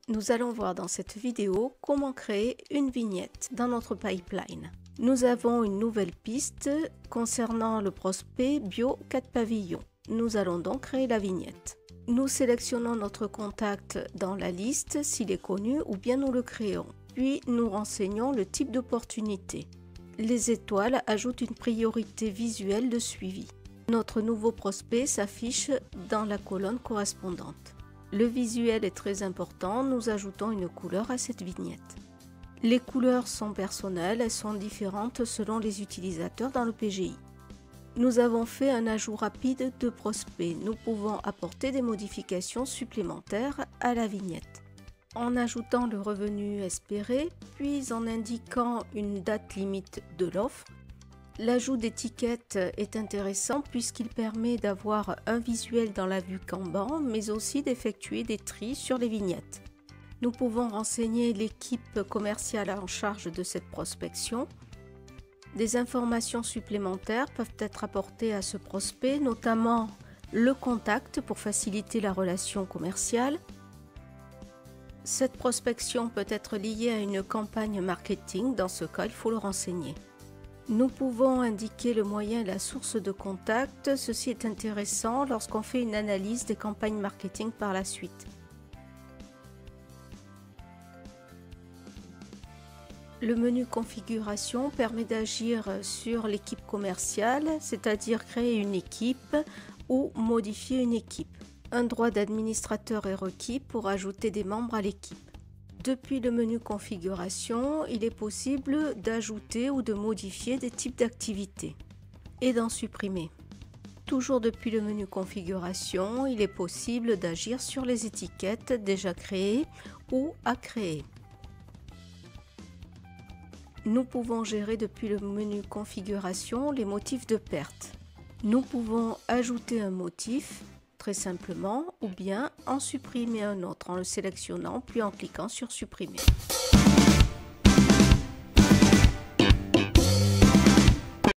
Nous allons voir dans cette vidéo comment créer une vignette dans notre pipeline. Nous avons une nouvelle piste concernant le prospect Bio 4 pavillons. Nous allons donc créer la vignette. Nous sélectionnons notre contact dans la liste s'il est connu ou bien nous le créons. Puis nous renseignons le type d'opportunité. Les étoiles ajoutent une priorité visuelle de suivi. Notre nouveau prospect s'affiche dans la colonne correspondante. Le visuel est très important, nous ajoutons une couleur à cette vignette. Les couleurs sont personnelles, elles sont différentes selon les utilisateurs dans le PGI. Nous avons fait un ajout rapide de prospect. Nous pouvons apporter des modifications supplémentaires à la vignette. En ajoutant le revenu espéré, puis en indiquant une date limite de l'offre. L'ajout d'étiquettes est intéressant puisqu'il permet d'avoir un visuel dans la vue Kanban, mais aussi d'effectuer des tris sur les vignettes. Nous pouvons renseigner l'équipe commerciale en charge de cette prospection. Des informations supplémentaires peuvent être apportées à ce prospect, notamment le contact pour faciliter la relation commerciale. Cette prospection peut être liée à une campagne marketing, dans ce cas, il faut le renseigner. Nous pouvons indiquer le moyen et la source de contact. Ceci est intéressant lorsqu'on fait une analyse des campagnes marketing par la suite. Le menu configuration permet d'agir sur l'équipe commerciale, c'est-à-dire créer une équipe ou modifier une équipe. Un droit d'administrateur est requis pour ajouter des membres à l'équipe. Depuis le menu configuration, il est possible d'ajouter ou de modifier des types d'activités et d'en supprimer. Toujours depuis le menu configuration, il est possible d'agir sur les étiquettes déjà créées ou à créer. Nous pouvons gérer depuis le menu configuration les motifs de perte. Nous pouvons ajouter un motif très simplement ou bien en supprimer un autre en le sélectionnant puis en cliquant sur supprimer.